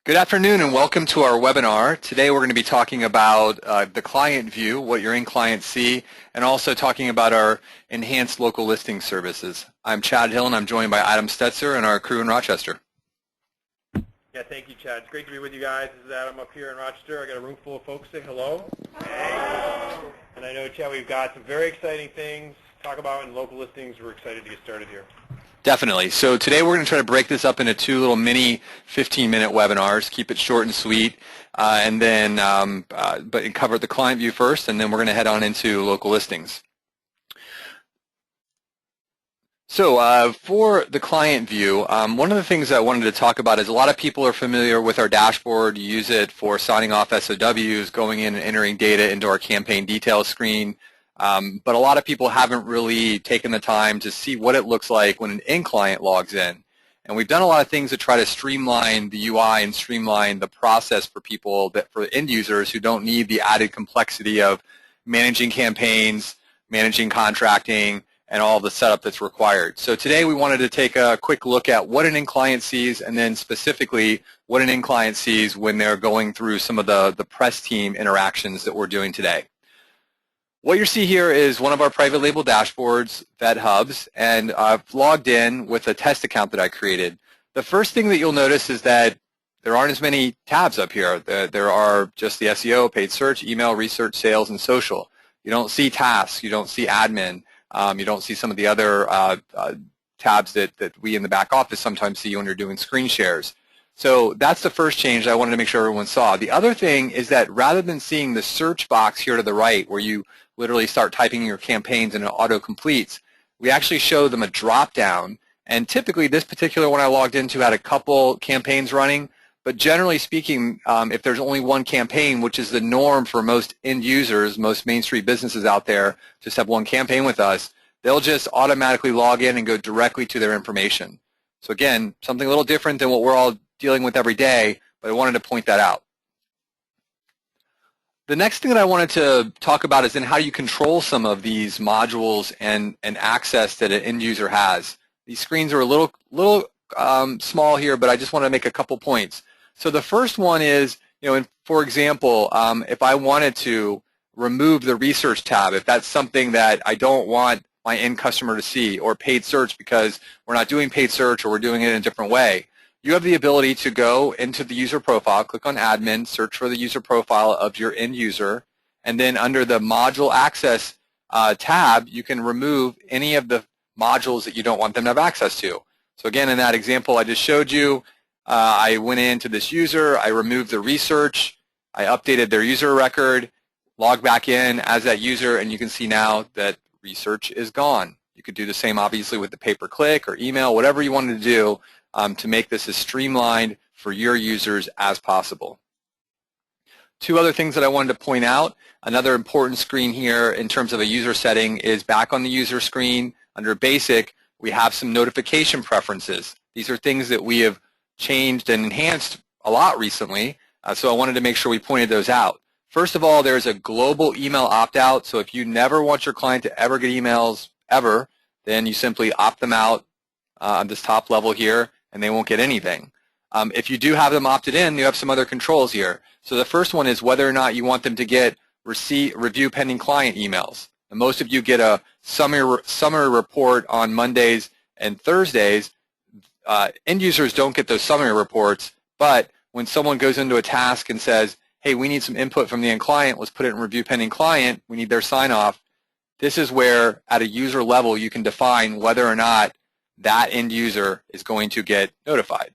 Good afternoon and welcome to our webinar. Today we're going to be talking about the client view, what your end clients see, and also talking about our enhanced local listing services. I'm Chad Hill and I'm joined by Adam Stetzer and our crew in Rochester. Yeah, thank you, Chad. It's great to be with you guys. This is Adam up here in Rochester. I got a room full of folks. Say hello. Hey. And I know, Chad, we've got some very exciting things to talk about in local listings. We're excited to get started here. Definitely. So today we're going to try to break this up into two little mini 15-minute webinars, keep it short and sweet, and then but cover the client view first, and then we're going to head on into local listings. So for the client view, one of the things I wanted to talk about is a lot of people are familiar with our dashboard. You use it for signing off SOWs, going in and entering data into our campaign details screen. But a lot of people haven't really taken the time to see what it looks like when an end client logs in. And we've done a lot of things to try to streamline the UI and streamline the process for people, for end users who don't need the added complexity of managing campaigns, managing contracting, and all the setup that's required. So today we wanted to take a quick look at what an end client sees, and then specifically what an end client sees when they're going through some of the press team interactions that we're doing today. What you see here is one of our private label dashboards, Vet Hubs, and I've logged in with a test account that I created. The first thing that you'll notice is that there aren't as many tabs up here. There are just the SEO, paid search, email, research, sales, and social. You don't see tasks. You don't see admin. You don't see some of the other tabs that we in the back office sometimes see when you're doing screen shares. So that's the first change I wanted to make sure everyone saw. The other thing is that rather than seeing the search box here to the right where you literally start typing your campaigns and it auto-completes, we actually show them a drop-down. And typically this particular one I logged into had a couple campaigns running, but generally speaking, if there's only one campaign, which is the norm for most end users, most Main Street businesses out there, just have one campaign with us, they'll just automatically log in and go directly to their information. So again, something a little different than what we're all dealing with every day, but I wanted to point that out. The next thing that I wanted to talk about is then how you control some of these modules and access that an end user has. These screens are a little small here, but I just want to make a couple points. So the first one is, for example, if I wanted to remove the research tab, if that's something that I don't want my end customer to see, or paid search because we're not doing paid search or we're doing it in a different way, you have the ability to go into the user profile, click on admin, search for the user profile of your end user, and then under the module access tab, you can remove any of the modules that you don't want them to have access to. So again, in that example I just showed you, I went into this user, I removed the research, I updated their user record, logged back in as that user, and you can see now that research is gone. You could do the same obviously with the pay-per-click or email, whatever you wanted to do to make this as streamlined for your users as possible. Two other things that I wanted to point out. Another important screen here in terms of a user setting is back on the user screen under Basic, we have some notification preferences. These are things that we have changed and enhanced a lot recently, so I wanted to make sure we pointed those out. First of all, there's a global email opt-out, so if you never want your client to ever get emails ever, then you simply opt them out on this top level here, and they won't get anything. If you do have them opted in, you have some other controls here. So the first one is whether or not you want them to get review pending client emails. And most of you get a summary report on Mondays and Thursdays. End users don't get those summary reports, but when someone goes into a task and says, hey, we need some input from the end client, let's put it in review pending client, we need their sign-off, this is where at a user level you can define whether or not that end user is going to get notified.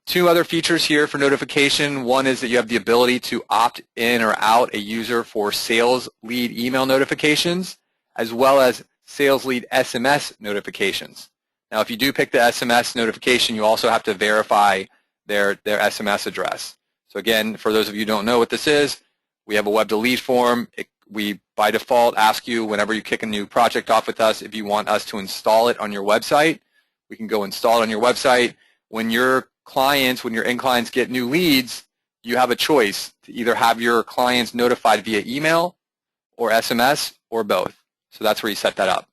Two other features here for notification. One is that you have the ability to opt in or out a user for sales lead email notifications, as well as sales lead SMS notifications. Now, if you do pick the SMS notification, you also have to verify their SMS address. So again, for those of you who don't know what this is, we have a web delete form. We, by default, ask you whenever you kick a new project off with us if you want us to install it on your website. We can go install it on your website. When your end clients get new leads, you have a choice to either have your clients notified via email or SMS or both. So that's where you set that up.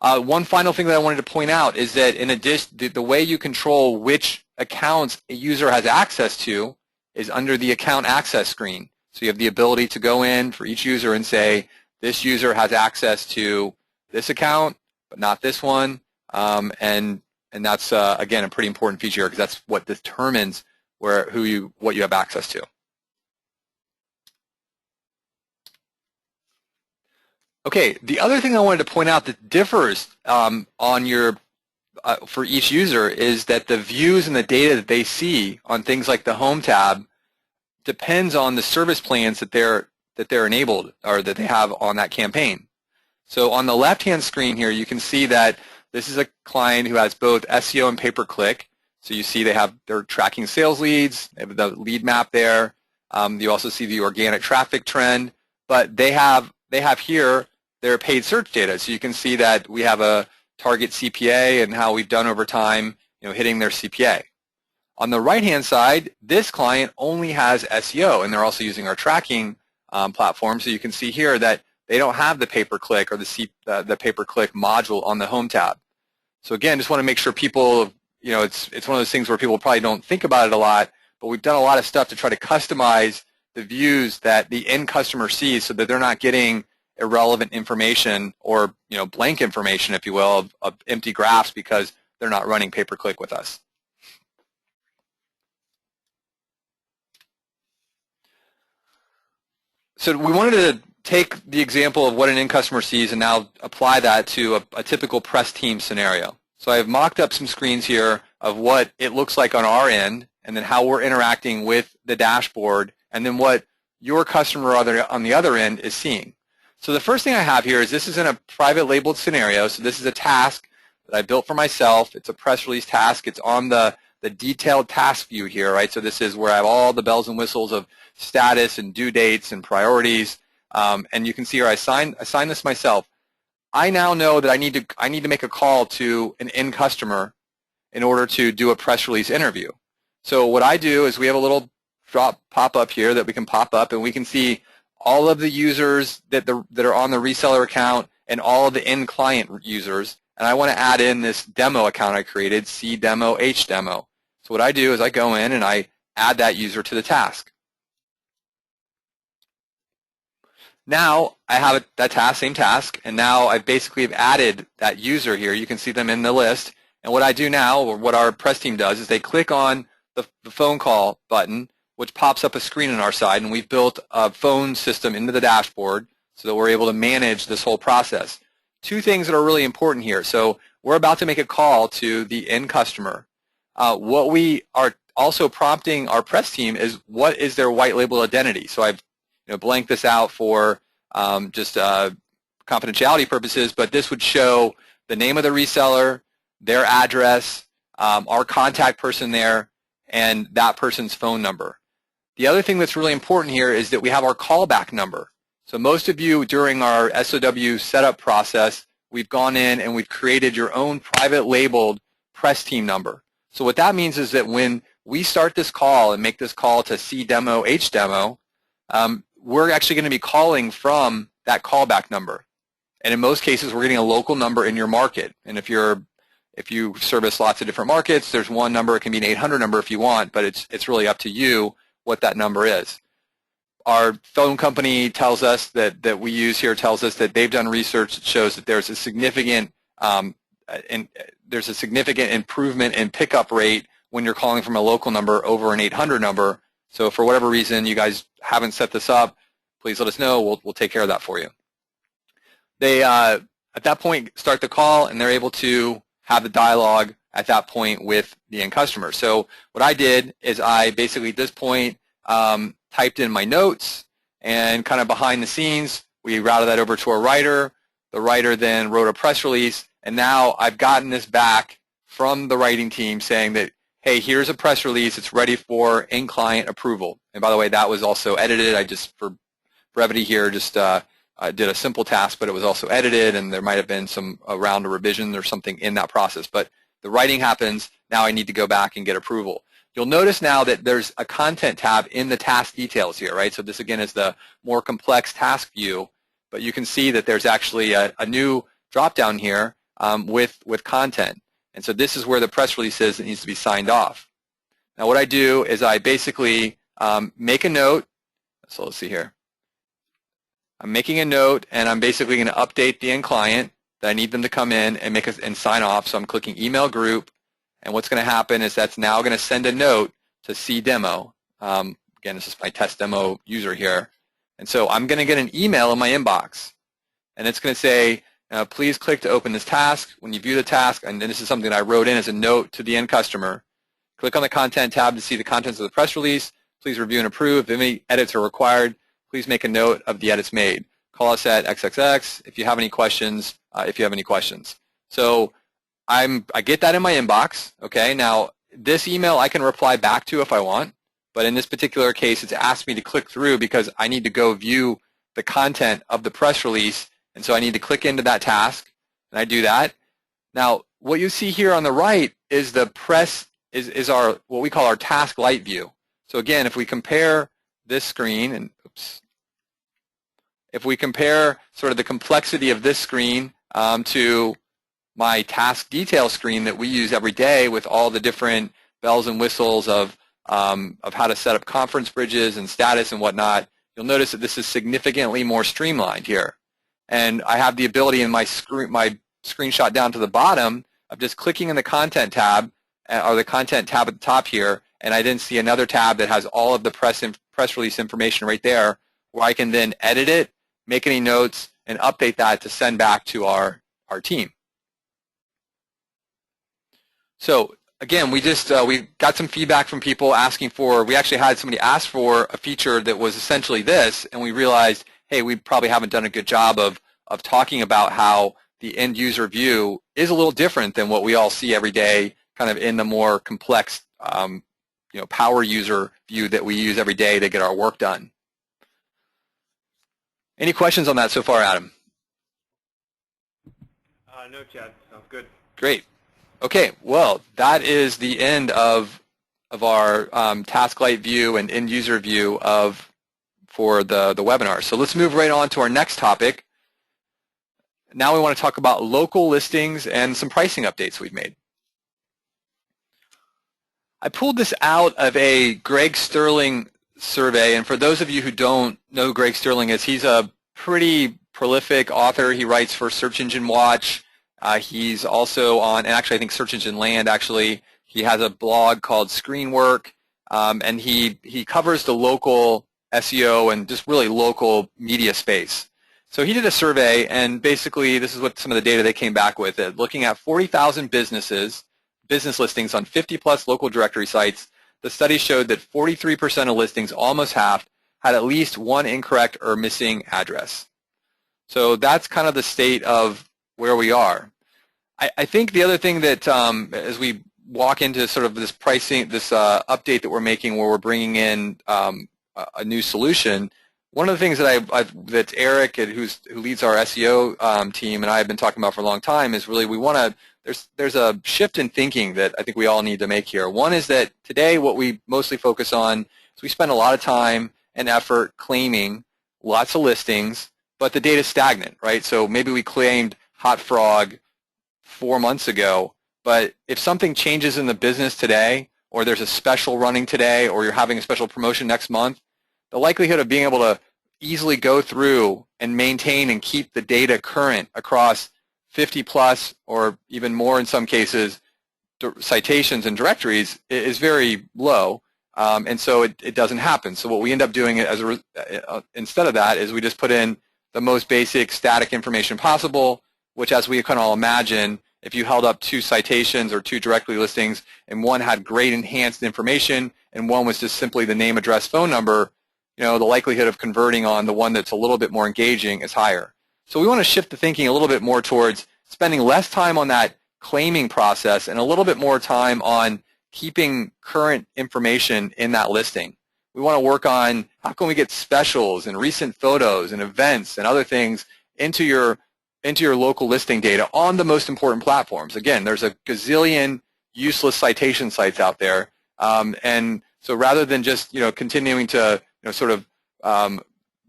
One final thing that I wanted to point out is that in addition, the way you control which accounts a user has access to is under the account access screen. So you have the ability to go in for each user and say, this user has access to this account, but not this one. And that's, again, a pretty important feature because that's what determines what you have access to. Okay, the other thing I wanted to point out that differs on your for each user is that the views and the data that they see on things like the Home tab depends on the service plans that they're enabled or that they have on that campaign. So on the left-hand screen here, you can see that this is a client who has both SEO and pay-per-click. So you see they're tracking sales leads, they have the lead map there. You also see the organic traffic trend, but they have here their paid search data. So you can see that we have a target CPA and how we've done over time, hitting their CPA. On the right-hand side, this client only has SEO, and they're also using our tracking platform. So you can see here that they don't have the pay-per-click or the pay-per-click module on the Home tab. So again, just want to make sure people, it's one of those things where people probably don't think about it a lot, but we've done a lot of stuff to try to customize the views that the end customer sees so that they're not getting irrelevant information or blank information, if you will, of empty graphs because they're not running pay-per-click with us. So we wanted to take the example of what an end customer sees and now apply that to a typical press team scenario. So I've mocked up some screens here of what it looks like on our end and then how we're interacting with the dashboard and then what your customer on the other end is seeing. So the first thing I have here is this is in a private labeled scenario. So this is a task that I built for myself. It's a press release task. It's on the detailed task view here, right? So this is where I have all the bells and whistles of status and due dates and priorities. And you can see here I signed this myself. I now know that I need to make a call to an end customer in order to do a press release interview. So what I do is we have a little drop pop-up here that we can pop up, and we can see all of the users that are on the reseller account and all of the end client users. And I want to add in this demo account I created, cdemo, hdemo. So what I do is I go in and I add that user to the task. Now I have that same task, and now I basically have added that user here. You can see them in the list. And what I do now, or what our press team does, is they click on the phone call button, which pops up a screen on our side, and we've built a phone system into the dashboard so that we're able to manage this whole process. Two things that are really important here. So we're about to make a call to the end customer. What we are also prompting our press team is what is their white label identity. So I've blanked this out for just confidentiality purposes, but this would show the name of the reseller, their address, our contact person there, and that person's phone number. The other thing that's really important here is that we have our callback number. So most of you during our SOW setup process, we've gone in and we've created your own private labeled press team number. So what that means is that when we start this call and make this call to cdemo, hdemo, we're actually going to be calling from that callback number. And in most cases, we're getting a local number in your market. And if you service lots of different markets, there's one number. It can be an 800 number if you want, but it's really up to you what that number is. Our phone company tells us that we use here tells us that they've done research that shows that there's a significant improvement in pickup rate when you're calling from a local number over an 800 number. So for whatever reason you guys haven't set this up, please let us know. We'll take care of that for you. They at that point start the call, and they're able to have the dialogue at that point with the end customer. So what I did is I basically at this point typed in my notes, and kind of behind the scenes we routed that over to a writer. The writer then wrote a press release, and now I've gotten this back from the writing team saying that, hey, here's a press release. It's ready for end client approval. And by the way, that was also edited. I just, for brevity here, just I did a simple task, but it was also edited, and there might have been a round of revision or something in that process. But the writing happens. Now I need to go back and get approval. You'll notice now that there's a content tab in the task details here, right? So this, again, is the more complex task view, but you can see that there's actually a new drop-down here with content. And so this is where the press release is that needs to be signed off. Now what I do is I basically make a note. So let's see here. I'm making a note, and I'm basically going to update the end client that I need them to come in and and sign off. So I'm clicking email group, and what's going to happen is that's now going to send a note to C demo. Again, this is my test demo user here. And so I'm going to get an email in my inbox, and it's going to say, please click to open this task. When you view the task, and this is something that I wrote in as a note to the end customer, click on the content tab to see the contents of the press release. Please review and approve. If any edits are required, please make a note of the edits made. Call us at XXX if you have any questions. So I get that in my inbox. Okay. Now this email I can reply back to if I want, but in this particular case, it's asked me to click through because I need to go view the content of the press release, and so I need to click into that task, and I do that. Now what you see here on the right is the press is our what we call our Task Lite view. So again, if we compare this screen, and if we compare sort of the complexity of this screen to my task detail screen that we use every day with all the different bells and whistles of how to set up conference bridges and status and whatnot, you'll notice that this is significantly more streamlined here. And I have the ability in my screenshot down to the bottom of just clicking in the content tab, or the content tab at the top here, and I then see another tab that has all of the press release information right there, where I can then edit it, make any notes, and update that to send back to our team. So again, we got some feedback from people asking for, we actually had somebody ask for a feature that was essentially this, and we realized, hey, we probably haven't done a good job of talking about how the end user view is a little different than what we all see every day, kind of in the more complex power user view that we use every day to get our work done. Any questions on that so far, Adam? No, Chad. Sounds good. Great. Okay. Well, that is the end of our Task Lite view and end user view for the webinar. So let's move right on to our next topic. Now we want to talk about local listings and some pricing updates we've made. I pulled this out of a Greg Sterling survey, and for those of you who don't know who Greg Sterling is, he's a pretty prolific author. He writes for Search Engine Watch. He's also on, and actually I think Search Engine Land actually. He has a blog called Screenwork, and he covers the local SEO and just really local media space. So he did a survey, and basically this is what some of the data they came back with. Looking at 40,000 business listings on 50-plus local directory sites, the study showed that 43% of listings, almost half, had at least one incorrect or missing address. So that's kind of the state of where we are. I think the other thing that as we walk into sort of this pricing, this update that we're making where we're bringing in a new solution, one of the things that Eric, who leads our SEO team, and I have been talking about for a long time is really we want to, there's a shift in thinking that I think we all need to make here. One is that today what we mostly focus on is we spend a lot of time and effort claiming lots of listings, but the data is stagnant, right? So maybe we claimed Hot Frog 4 months ago, but if something changes in the business today, or there's a special running today, or you're having a special promotion next month, the likelihood of being able to easily go through and maintain and keep the data current across 50-plus or even more in some cases citations and directories is very low, and so it doesn't happen. So what we end up doing instead of that is we just put in the most basic static information possible, which, as we can all imagine, if you held up 2 citations or 2 directory listings and one had great enhanced information and one was just simply the name, address, phone number, the likelihood of converting on the one that's a little bit more engaging is higher. So we want to shift the thinking a little bit more towards spending less time on that claiming process and a little bit more time on keeping current information in that listing. We want to work on how can we get specials and recent photos and events and other things into your local listing data on the most important platforms. Again, there's a gazillion useless citation sites out there, and so rather than just continuing to sort of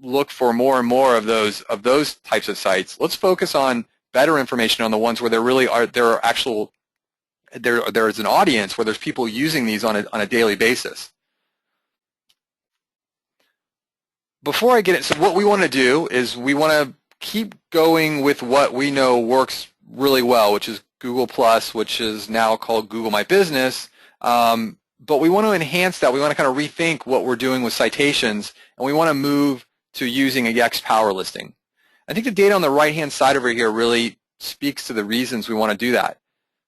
look for more and more of those types of sites, let's focus on better information on the ones where there are actual there's an audience where there's people using these on a daily basis. Before I get it, so what we want to do is we want to keep going with what we know works really well, which is Google+, which is now called Google My Business. But we want to enhance that. We want to kind of rethink what we're doing with citations, and we want to move to using a Yext power listing. I think the data on the right-hand side over here really speaks to the reasons we want to do that.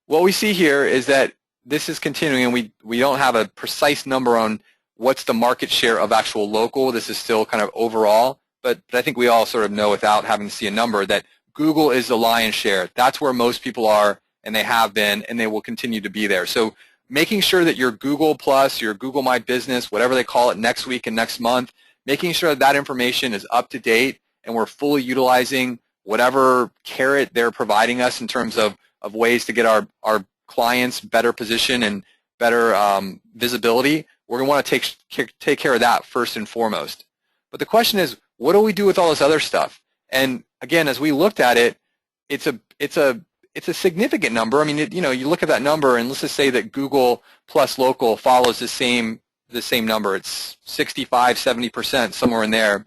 What we see here is that this is continuing, and we don't have a precise number on what's the market share of actual local. This is still kind of overall, but I think we all sort of know without having to see a number that Google is the lion's share. That's where most people are, and they have been, and they will continue to be there. So making sure that your Google+, your Google My Business, whatever they call it next week and next month, making sure that information is up to date and we're fully utilizing whatever carrot they're providing us in terms of ways to get our clients better position and better visibility. We're going to want to take care of that first and foremost. But the question is, what do we do with all this other stuff? And again, as we looked at it, it's a significant number. I mean, you look at that number, and let's just say that Google plus local follows the same number. It's 65, 70%, somewhere in there.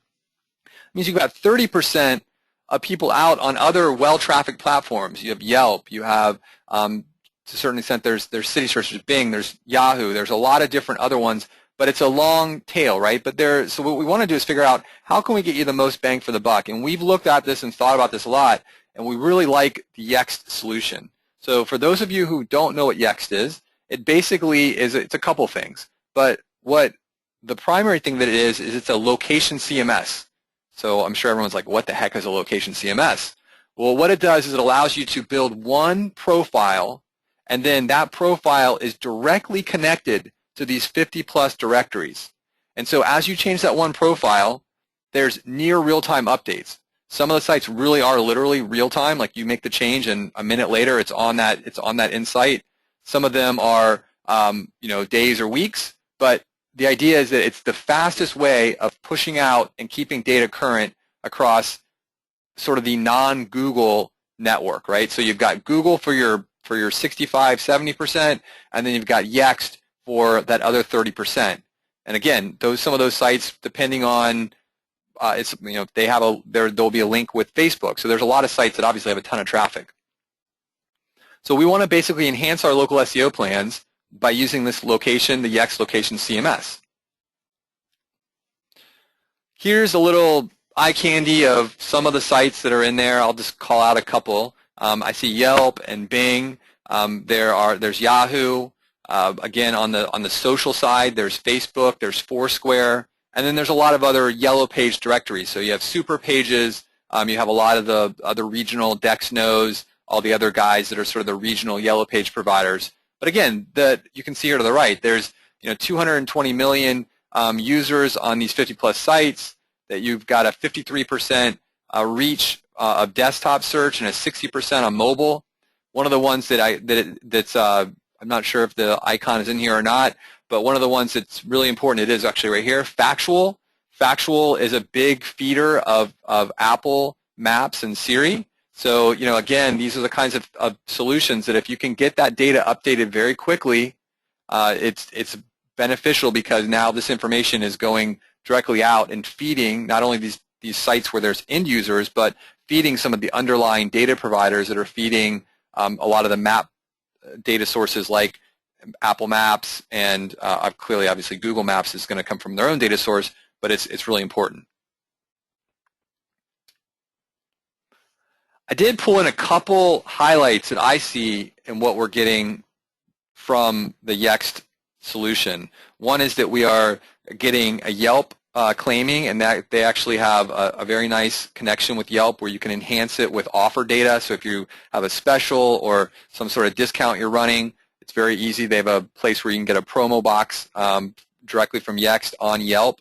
It means you've got 30% of people out on other well-trafficked platforms. You have Yelp. You have to a certain extent, there's city search, there's Bing, there's Yahoo, there's a lot of different other ones, but it's a long tail, right? So what we want to do is figure out how can we get you the most bang for the buck, and we've looked at this and thought about this a lot, and we really like the Yext solution. So for those of you who don't know what Yext is, it basically is, it's a couple things, but what the primary thing that it is it's a location CMS. So I'm sure everyone's like, what the heck is a location CMS? Well, what it does is it allows you to build one profile, and then that profile is directly connected to these 50-plus directories. And so as you change that one profile, there's near real-time updates. Some of the sites really are literally real-time, like you make the change and a minute later it's on that insight. Some of them are days or weeks, but the idea is that it's the fastest way of pushing out and keeping data current across sort of the non-Google network, right? So you've got Google for your 65, 70%, and then you've got Yext for that other 30%. And again, some of those sites, depending on there'll be a link with Facebook. So there's a lot of sites that obviously have a ton of traffic. So we want to basically enhance our local SEO plans by using this location, the Yext location CMS. Here's a little eye candy of some of the sites that are in there. I'll just call out a couple. I see Yelp and Bing. There's Yahoo. Again, on the social side, there's Facebook, there's Foursquare, and then there's a lot of other yellow page directories. So you have super pages. You have a lot of the other regional Dexnos, all the other guys that are sort of the regional yellow page providers. But again, you can see here to the right, there's 220 million users on these 50-plus sites. That you've got a 53% reach of desktop search and a 60% on mobile. One of the ones that's I'm not sure if the icon is in here or not, but one of the ones that's really important, it is actually right here, Factual. Factual is a big feeder of Apple Maps and Siri. So, again, these are the kinds of solutions that if you can get that data updated very quickly, it's beneficial because now this information is going directly out and feeding not only these sites where there's end users, but feeding some of the underlying data providers that are feeding a lot of the map data sources like Apple Maps and obviously Google Maps is going to come from their own data source, but it's really important. I did pull in a couple highlights that I see in what we're getting from the Yext solution. One is that we are getting a Yelp claiming, and that they actually have a very nice connection with Yelp where you can enhance it with offer data. So if you have a special or some sort of discount you're running, it's very easy. They have a place where you can get a promo box directly from Yext on Yelp.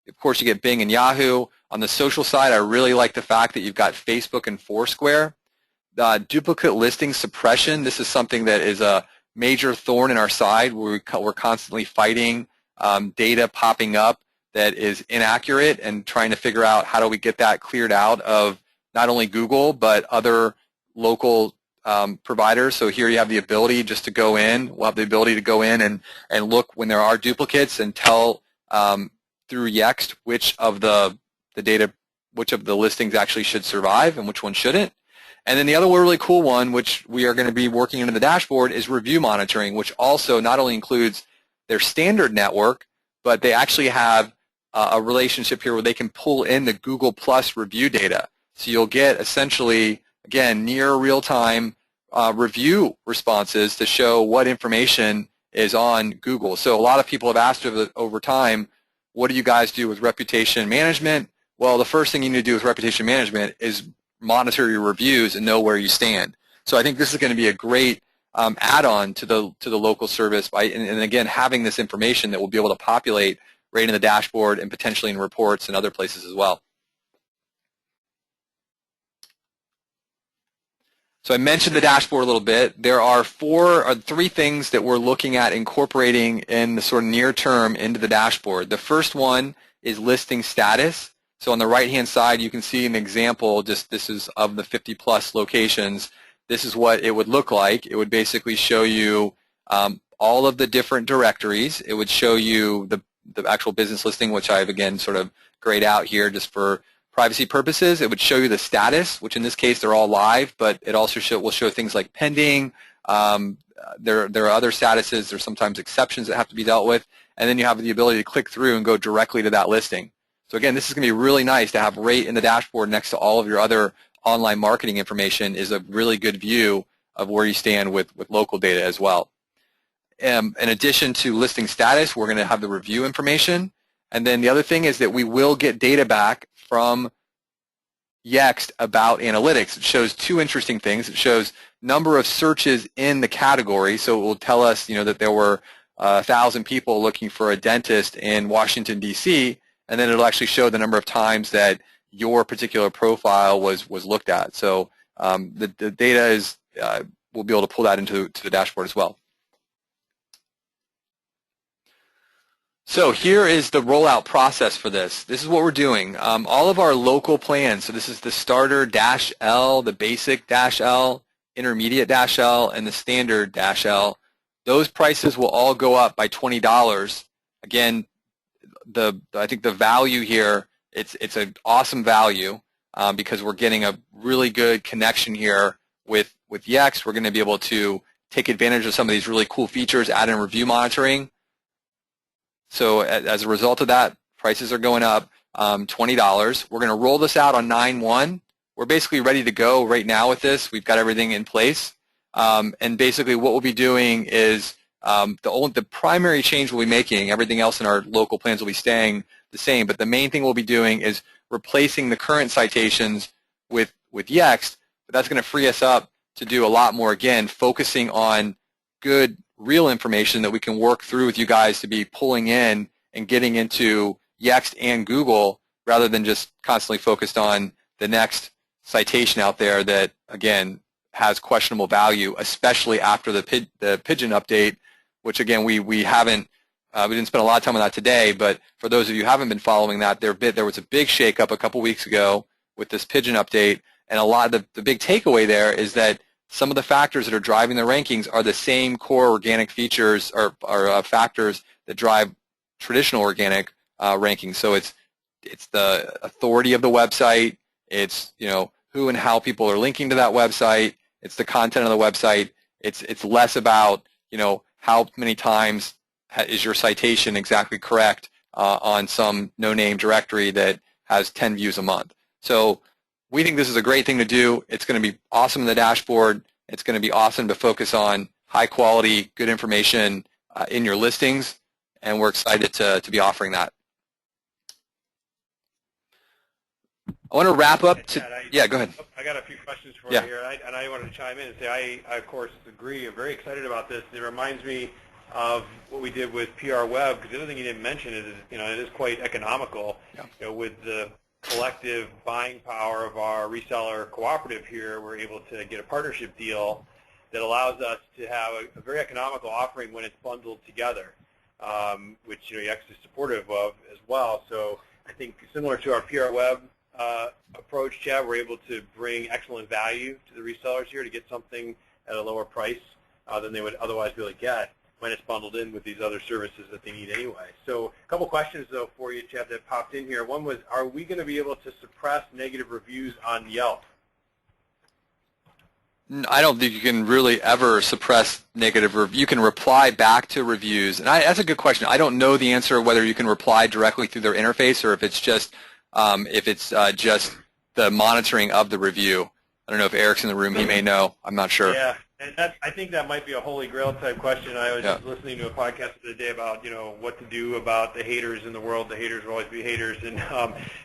Of course, you get Bing and Yahoo. On the social side, I really like the fact that you've got Facebook and Foursquare. Duplicate listing suppression, this is something that is a major thorn in our side where we're constantly fighting data popping up that is inaccurate and trying to figure out how do we get that cleared out of not only Google but other local providers. So here you have the ability just to go in. We'll have the ability to go in and look when there are duplicates and tell through Yext which of the listings actually should survive and which one shouldn't. And then the other really cool one, which we are going to be working into the dashboard, is review monitoring, which also not only includes their standard network, but they actually have a relationship here where they can pull in the Google Plus review data. So you'll get essentially, again, near real-time review responses to show what information is on Google. So a lot of people have asked over time, what do you guys do with reputation management? Well, the first thing you need to do with reputation management is monitor your reviews and know where you stand. So I think this is going to be a great add-on to the local service and again, having this information that we'll be able to populate right in the dashboard and potentially in reports and other places as well. So I mentioned the dashboard a little bit. There are three things that we're looking at incorporating in the sort of near term into the dashboard. The first one is listing status. So on the right-hand side, you can see an example. Just this is of the 50-plus locations. This is what it would look like. It would basically show you all of the different directories. It would show you the actual business listing, which I've again sort of grayed out here just for privacy purposes. It would show you the status, which in this case they're all live, but it also will show things like pending. There are other statuses. There's sometimes exceptions that have to be dealt with, and then you have the ability to click through and go directly to that listing. So again, this is going to be really nice to have right in the dashboard next to all of your other online marketing information. Is a really good view of where you stand with local data as well. In addition to listing status, we're going to have the review information. And then the other thing is that we will get data back from Yext about analytics. It shows two interesting things. It shows number of searches in the category. So it will tell us, that there were 1,000 people looking for a dentist in Washington, D.C., and then it'll actually show the number of times that your particular profile was looked at. So the data is, we'll be able to pull that into the dashboard as well. So here is the rollout process for this. This is what we're doing. All of our local plans, so this is the starter -L, the basic -L, intermediate -L, and the standard -L. Those prices will all go up by $20. Again, I think the value here, it's an awesome value because we're getting a really good connection here with Yext. We're going to be able to take advantage of some of these really cool features, add in review monitoring. So as a result of that, prices are going up $20. We're going to roll this out on 9/1. We're basically ready to go right now with this. We've got everything in place. And basically what we'll be doing is the primary change we'll be making, everything else in our local plans will be staying the same, but the main thing we'll be doing is replacing the current citations with Yext, but that's going to free us up to do a lot more, again, focusing on good real information that we can work through with you guys to be pulling in and getting into Yext and Google rather than just constantly focused on the next citation out there that, again, has questionable value, especially after the Pigeon update, which, again, we didn't spend a lot of time on that today, but for those of you who haven't been following that, there was a big shakeup a couple weeks ago with this Pigeon update, and a lot of the big takeaway there is that some of the factors that are driving the rankings are the same core organic features or factors that drive traditional organic rankings. So it's the authority of the website, it's who and how people are linking to that website, it's the content of the website. It's less about how many times is your citation exactly correct on some no-name directory that has 10 views a month. So we think this is a great thing to do. It's going to be awesome in the dashboard. It's going to be awesome to focus on high-quality, good information in your listings, and we're excited to be offering that. I want to wrap up. Yeah, go ahead. I got a few questions for you here, and I wanted to chime in and say I of course, agree. I'm very excited about this. It reminds me of what we did with PR Web, because the other thing you didn't mention is, it is quite economical. Yeah. With the collective buying power of our reseller cooperative here, we're able to get a partnership deal that allows us to have a very economical offering when it's bundled together, which Yext is supportive of as well. So I think similar to our PR Web approach, Chad. We're able to bring excellent value to the resellers here to get something at a lower price than they would otherwise be able to get when it's bundled in with these other services that they need anyway. So a couple questions, though, for you, Chad, that popped in here. One was, are we going to be able to suppress negative reviews on Yelp? I don't think you can really ever suppress negative reviews. You can reply back to reviews, and that's a good question. I don't know the answer whether you can reply directly through their interface or if it's just just the monitoring of the review. I don't know if Eric's in the room. He may know. I'm not sure. Yeah, and I think that might be a holy grail type question. I was just listening to a podcast the other day about what to do about the haters in the world. The haters will always be haters, and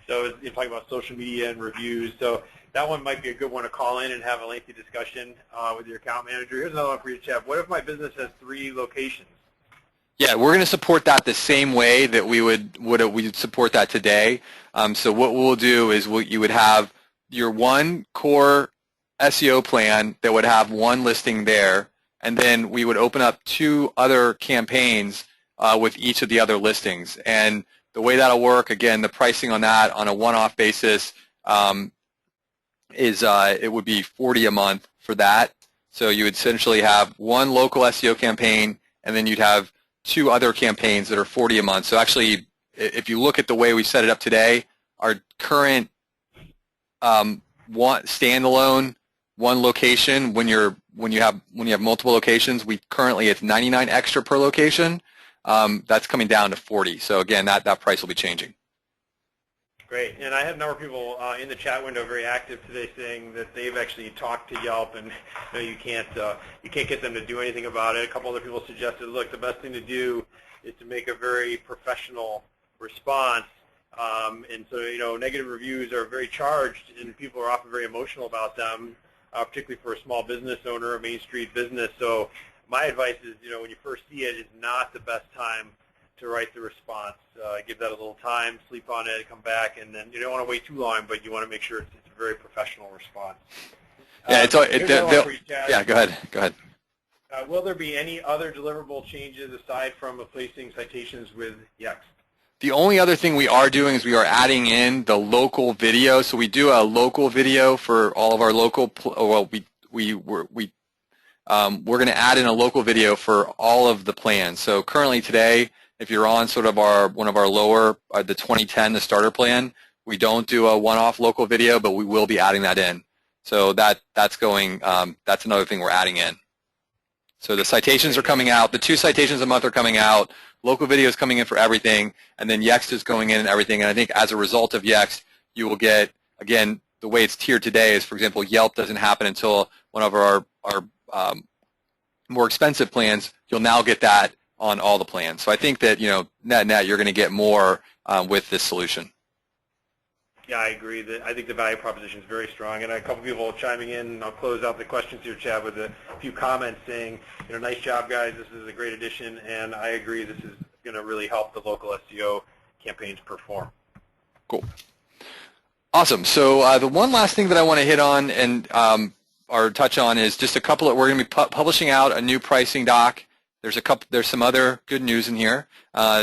so you're talking about social media and reviews. So that one might be a good one to call in and have a lengthy discussion with your account manager. Here's another one for you, Chad. What if my business has 3 locations? Yeah, we're going to support that the same way that we would support that today. So what we'll do is you would have your one core SEO plan that would have one listing there, and then we would open up 2 other campaigns with each of the other listings. And the way that'll work, again, the pricing on that on a one-off basis is it would be $40 a month for that. So you would essentially have one local SEO campaign, and then you'd have 2 other campaigns that are $40 a month. So actually, if you look at the way we set it up today, our current standalone one location, when you have multiple locations, currently it's 99 extra per location. That's coming down to 40. So again, that price will be changing. Great, and I had a number of people in the chat window very active today saying that they've actually talked to Yelp, and you can't get them to do anything about it. A couple other people suggested, look, the best thing to do is to make a very professional response. And so negative reviews are very charged, and people are often very emotional about them, particularly for a small business owner, a Main Street business. So my advice is, when you first see it, is not the best time to write the response. Give that a little time, sleep on it, come back, and then you don't want to wait too long, but you want to make sure it's a very professional response. Yeah, yeah. Go ahead. Will there be any other deliverable changes aside from replacing citations with Yext? The only other thing we are doing is we are adding in the local video. So we do a local video for all of our local. Well, we're going to add in a local video for all of the plans. So currently today, if you're on sort of one of our lower, the 2010, the starter plan, we don't do a one-off local video, but we will be adding that in. So that's going. That's another thing we're adding in. So the citations are coming out. The 2 citations a month are coming out. Local video is coming in for everything, and then Yext is going in and everything. And I think as a result of Yext, you will get, again, the way it's tiered today is, for example, Yelp doesn't happen until one of our more expensive plans. You'll now get that on all the plans. So I think that net you're going to get more with this solution. Yeah, I agree. I think the value proposition is very strong, and a couple people chiming in. I'll close out the questions here, Chad, with a few comments saying, nice job, guys. This is a great addition, and I agree. This is going to really help the local SEO campaigns perform. Cool. Awesome. So the one last thing that I want to hit on and or touch on is just a couple of. We're going to be publishing out a new pricing doc. There's some other good news in here.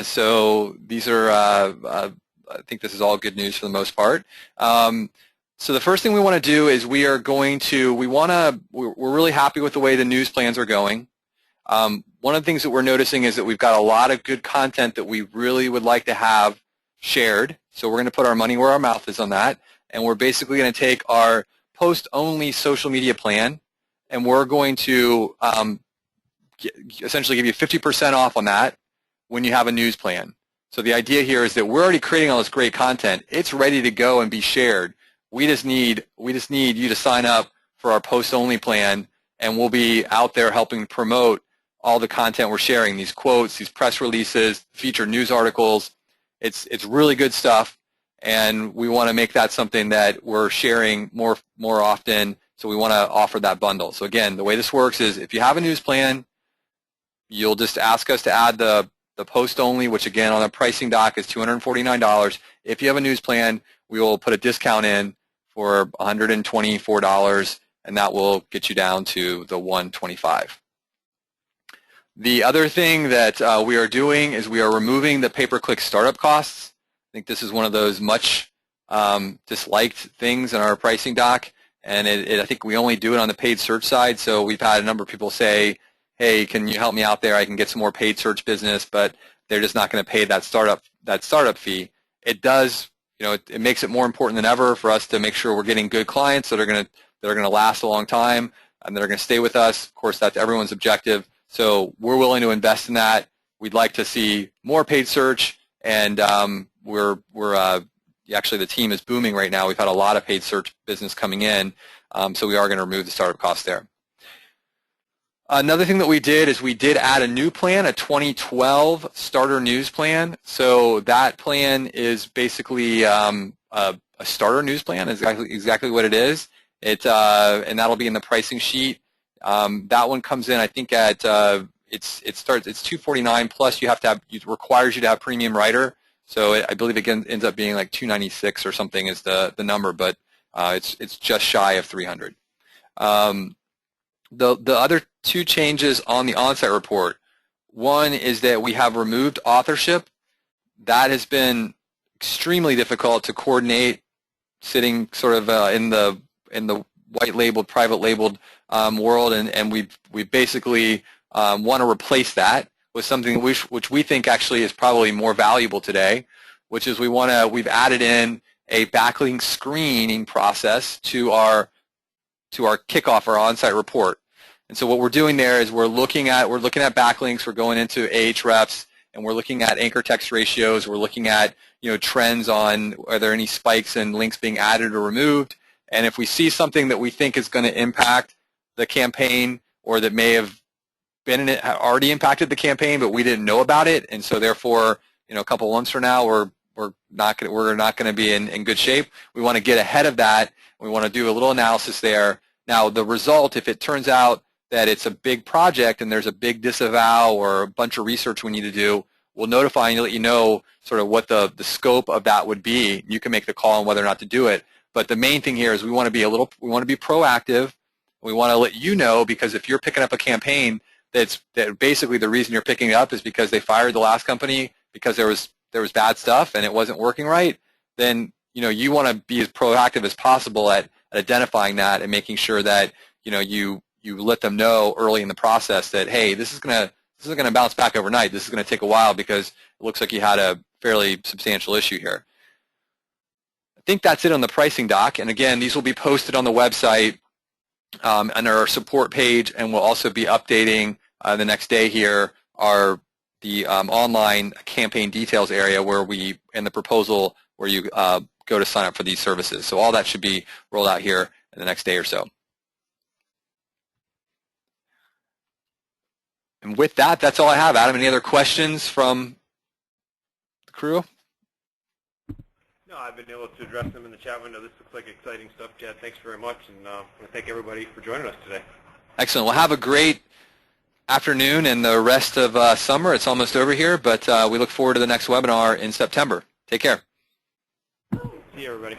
So these are. I think this is all good news for the most part. So the first thing we want to do is we're really happy with the way the news plans are going. One of the things that we're noticing is that we've got a lot of good content that we really would like to have shared. So we're going to put our money where our mouth is on that, and we're basically going to take our post-only social media plan, and we're going to essentially give you 50% off on that when you have a news plan. So the idea here is that we're already creating all this great content. It's ready to go and be shared. We just need you to sign up for our post-only plan, and we'll be out there helping promote all the content we're sharing, these quotes, these press releases, featured news articles. It's really good stuff, and we want to make that something that we're sharing more often, so we want to offer that bundle. So again, the way this works is if you have a news plan, you'll just ask us to add the post-only, which again on the pricing doc is $249. If you have a news plan, we will put a discount in for $124, and that will get you down to the $125. The other thing that we are doing is we are removing the pay-per-click startup costs. I think this is one of those much disliked things in our pricing doc, and I think we only do it on the paid search side. So we've had a number of people say, hey, can you help me out there? I can get some more paid search business, but they're just not going to pay that startup fee. It does, it makes it more important than ever for us to make sure we're getting good clients that are going to last a long time and that are going to stay with us. Of course, that's everyone's objective. So we're willing to invest in that. We'd like to see more paid search, and actually the team is booming right now. We've had a lot of paid search business coming in, so we are going to remove the startup cost there. Another thing that we did is we did add a new plan, a 2012 starter news plan. So that plan is basically a starter news plan, is exactly what it is. And that'll be in the pricing sheet. That one comes in, I think, at it's $249 plus it requires you to have premium writer. So I believe it ends up being like $296 or something is the number, but it's just shy of $300. The other two changes on the on-site report. One is that we have removed authorship. That has been extremely difficult to coordinate, sitting sort of in the white labeled, private labeled world, and we basically want to replace that with something which we think actually is probably more valuable today, which is we've added in a backlink screening process to our kickoff, our on-site report. And so what we're doing there is we're looking at backlinks, we're going into Ahrefs, and we're looking at anchor text ratios, we're looking at trends on are there any spikes in links being added or removed, and if we see something that we think is going to impact the campaign or that may have already impacted the campaign but we didn't know about it, and so therefore a couple of months from now we're not going to be in good shape. We want to get ahead of that. We want to do a little analysis there. Now the result, if it turns out that it's a big project and there's a big disavow or a bunch of research we need to do, we'll notify and let you know sort of what the scope of that would be. You can make the call on whether or not to do it. But the main thing here is we want to be proactive. We want to let you know, because if you're picking up a campaign that basically the reason you're picking it up is because they fired the last company because there was bad stuff and it wasn't working right, then you want to be as proactive as possible at identifying that and making sure that you let them know early in the process that, hey, this is gonna bounce back overnight. This is gonna take a while because it looks like you had a fairly substantial issue here. I think that's it on the pricing doc. And again, these will be posted on the website under our support page, and we'll also be updating the next day here the online campaign details area in the proposal where you go to sign up for these services. So all that should be rolled out here in the next day or so. And with that, that's all I have. Adam, any other questions from the crew? No, I've been able to address them in the chat window. This looks like exciting stuff, Chad. Thanks very much, and I want to thank everybody for joining us today. Excellent. Well, have a great afternoon and the rest of summer. It's almost over here, but we look forward to the next webinar in September. Take care. See you, everybody.